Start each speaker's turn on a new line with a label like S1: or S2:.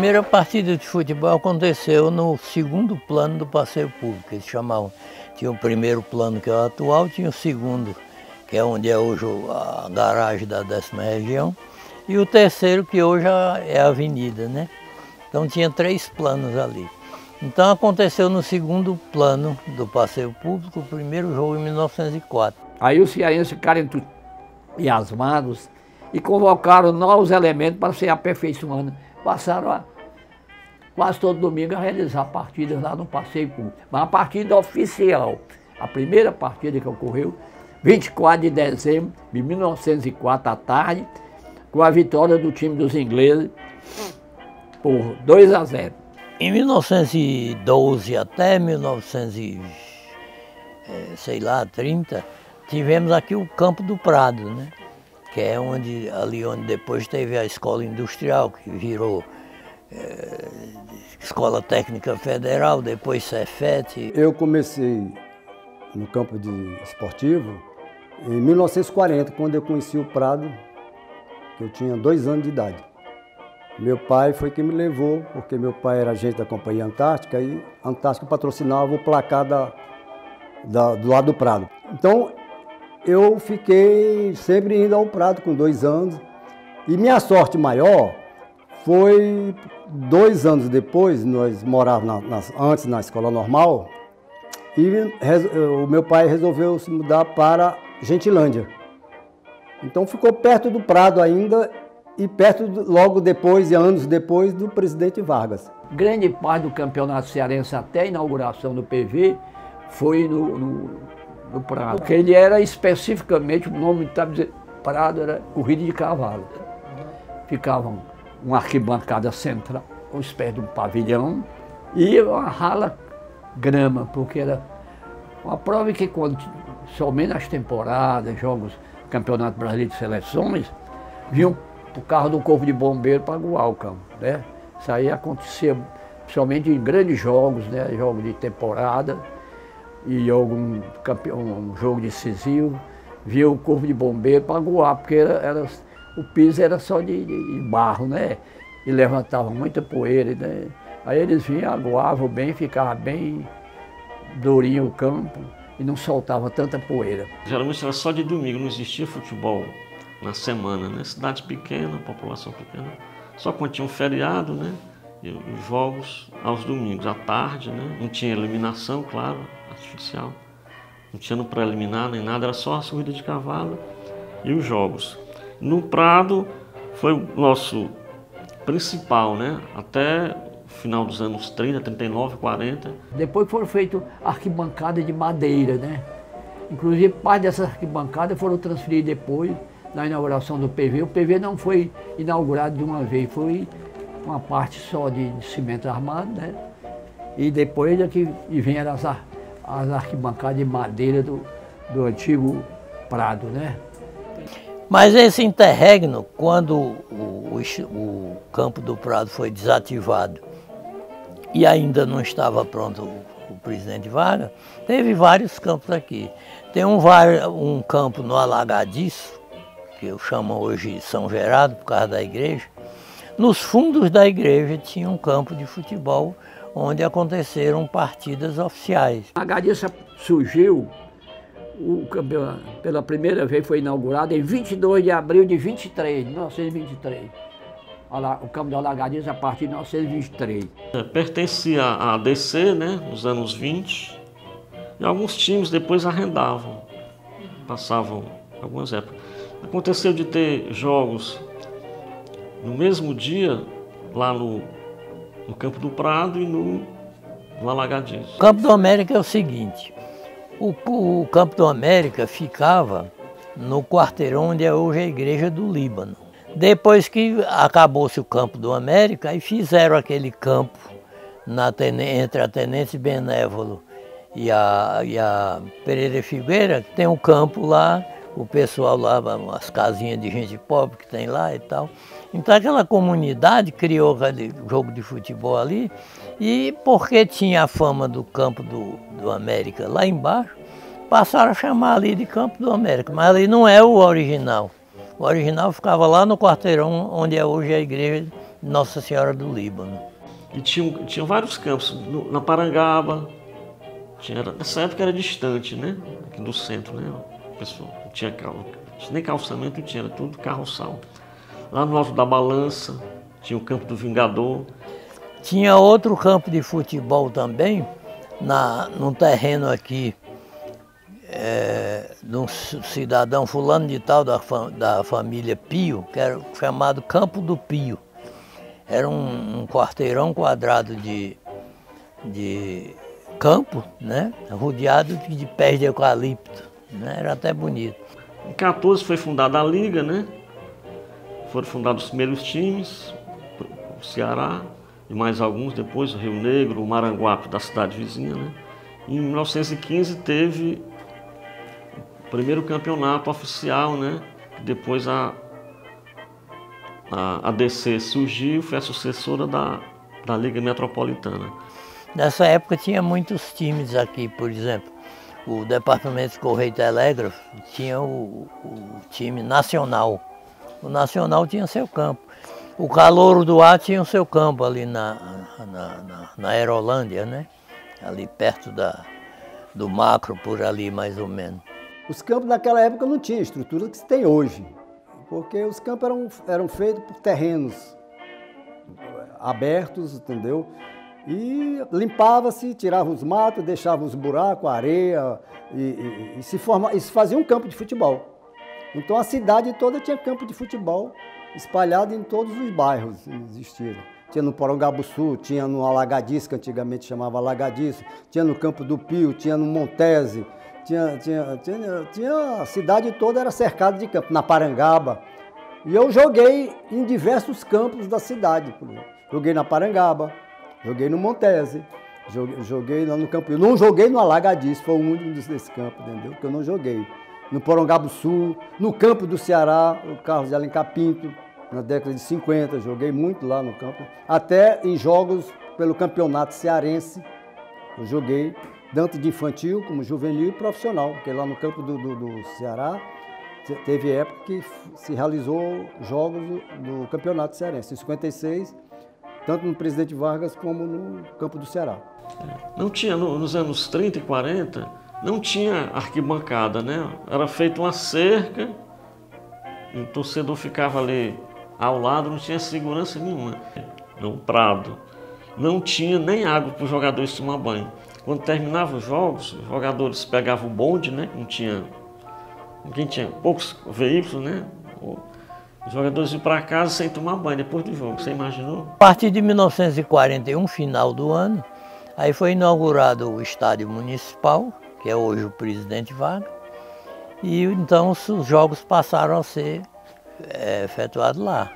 S1: primeira partida de futebol aconteceu no segundo plano do passeio público, eles chamavam. Tinha o primeiro plano, que é o atual, tinha o segundo, que é onde é hoje a garagem da 10ª região, e o terceiro, que hoje é a avenida, né? Então tinha 3 planos ali. Então aconteceu no segundo plano do passeio público, o primeiro jogo em 1904.
S2: Aí os cearenses ficaram entusiasmados e convocaram novos elementos para ser aperfeiçoando. Passaram quase todo domingo a realizar partidas lá no passeio público. Mas a partida oficial, a primeira partida que ocorreu, 24 de dezembro de 1904 à tarde, com a vitória do time dos ingleses por 2-0.
S1: Em 1912 até 1930, tivemos aqui o Campo do Prado, né? Que é ali onde depois teve a Escola Industrial, que virou Escola Técnica Federal, depois Cefet.
S3: Eu comecei no campo esportivo em 1940, quando eu conheci o Prado, que eu tinha 2 anos de idade. Meu pai foi quem me levou, porque meu pai era agente da Companhia Antártica e a Antártica patrocinava o placar do lado do Prado. Então, eu fiquei sempre indo ao Prado com 2 anos. E minha sorte maior foi 2 anos depois, nós morávamos antes na escola normal, e o meu pai resolveu se mudar para Gentilândia. Então ficou perto do Prado ainda e perto, logo depois, e anos depois, do presidente Vargas.
S2: Grande parte do campeonato cearense até a inauguração do PV foi no Prado. Porque ele era especificamente, o nome estava dizendo, Prado era corrida de cavalo. Ficavam uma arquibancada central, uma espécie de um pavilhão, e uma rala grama, porque era uma prova que somente nas temporadas, jogos, Campeonato Brasileiro de Seleções, vinham o carro do Corpo de Bombeiro para aguar o campo, né? Isso aí acontecia principalmente em grandes jogos, né? Jogos de temporada e um jogo decisivo, vinha o Corpo de Bombeiro para aguar, porque o piso era só de barro, né? E levantava muita poeira, né? Aí eles vinham, aguavam bem, ficava bem durinho o campo e não soltava tanta poeira.
S4: Geralmente era só de domingo, não existia futebol na semana, né? Cidade pequena, população pequena, só quando tinha um feriado, né? E os jogos aos domingos, à tarde, né? Não tinha eliminação, claro, artificial, não tinha no preliminar nem nada, era só a corrida de cavalo e os jogos. No Prado foi o nosso principal, né? Até o final dos anos 30, 39, 40.
S2: Depois foram feitas arquibancadas de madeira, né? Inclusive parte dessas arquibancadas foram transferidas depois na inauguração do PV. O PV não foi inaugurado de uma vez, foi uma parte só de cimento armado, né? E depois aqui vieram as arquibancadas de madeira do antigo Prado, né?
S1: Mas esse interregno, quando o Campo do Prado foi desativado e ainda não estava pronto o presidente Vargas, teve vários campos aqui. Tem um campo no Alagadiço, que eu chamo hoje São Gerardo, por causa da igreja. Nos fundos da igreja tinha um campo de futebol onde aconteceram partidas oficiais.
S2: A Alagadiço surgiu, pela primeira vez foi inaugurado em 22 de abril de 1923. O campo do Alagadiço a partir de 1923.
S4: Pertencia à ADC, né, nos anos 20, e alguns times depois arrendavam, passavam algumas épocas. Aconteceu de ter jogos no mesmo dia, lá no Campo do Prado e no Alagadiço.
S1: O Campo do América é o seguinte, o Campo do América ficava no quarteirão onde é hoje a Igreja do Líbano. Depois que acabou-se o Campo do América, aí fizeram aquele campo entre a Tenente Benévolo e a Pereira Figueira, tem um campo lá, o pessoal lá, as casinhas de gente pobre que tem lá e tal. Então aquela comunidade criou aquele jogo de futebol ali, e porque tinha a fama do Campo do América lá embaixo, passaram a chamar ali de Campo do América, mas ali não é o original. O original ficava lá no quarteirão onde é hoje a Igreja Nossa Senhora do Líbano.
S4: E tinha vários campos, na Parangaba, nessa época era distante, né? Aqui do centro, né? Pessoal, não tinha nem calçamento, tinha, era tudo carroçal. Lá no Alto da Balança, tinha o Campo do Vingador.
S1: Tinha outro campo de futebol também, num terreno aqui, de um cidadão fulano de tal da família Pio, que era chamado Campo do Pio. Era um quarteirão quadrado de campo, né? Rodeado de pés de eucalipto, né? Era até bonito.
S4: Em 14 foi fundada a Liga, né? Foram fundados os primeiros times, o Ceará e mais alguns depois, o Rio Negro, o Maranguape da cidade vizinha, né? Em 1915 teve o primeiro campeonato oficial, né? Depois a DC surgiu, foi a sucessora da Liga Metropolitana.
S1: Nessa época tinha muitos times aqui, por exemplo, o Departamento de Correio e Telégrafo tinha o time nacional. O Nacional tinha seu campo. O Calouro do Ar tinha o seu campo ali na Aerolândia, né? Ali perto do Macro, por ali mais ou menos.
S3: Os campos naquela época não tinham a estrutura que se tem hoje, porque os campos eram feitos por terrenos abertos, entendeu? E limpava-se, tirava os matos, deixava os buracos, a areia, e se fazia um campo de futebol. Então a cidade toda tinha campo de futebol espalhado em todos os bairros que existiram. Tinha no Porongabuçu, tinha no Alagadiço, que antigamente chamava Alagadiço, tinha no Campo do Pio, tinha no Montese, tinha a cidade toda era cercada de campo, na Parangaba. E eu joguei em diversos campos da cidade. Joguei na Parangaba, joguei no Montese, joguei lá no Campo. Eu não joguei no Alagadiço, foi o único desse campo, entendeu? Que eu não joguei. No Porongabuçu, no Campo do Ceará, o Carlos de Alencar Pinto, na década de 50, joguei muito lá no campo. Até em jogos pelo Campeonato Cearense, eu joguei tanto de infantil como juvenil e profissional, porque lá no campo do Ceará teve época que se realizou jogos do Campeonato Cearense, em 56, tanto no Presidente Vargas como no campo do Ceará.
S4: Não tinha, nos anos 30 e 40, não tinha arquibancada, né? Era feita uma cerca e o torcedor ficava ali ao lado, não tinha segurança nenhuma. No Prado, não tinha nem água para os jogadores tomar banho. Quando terminavam os jogos, os jogadores pegavam o bonde, né? Ninguém tinha poucos veículos, né? Os jogadores iam para casa sem tomar banho depois do jogo, você imaginou?
S1: A partir de 1941, final do ano, aí foi inaugurado o Estádio Municipal, que é hoje o Presidente Vargas, e então os jogos passaram a ser efetuados lá.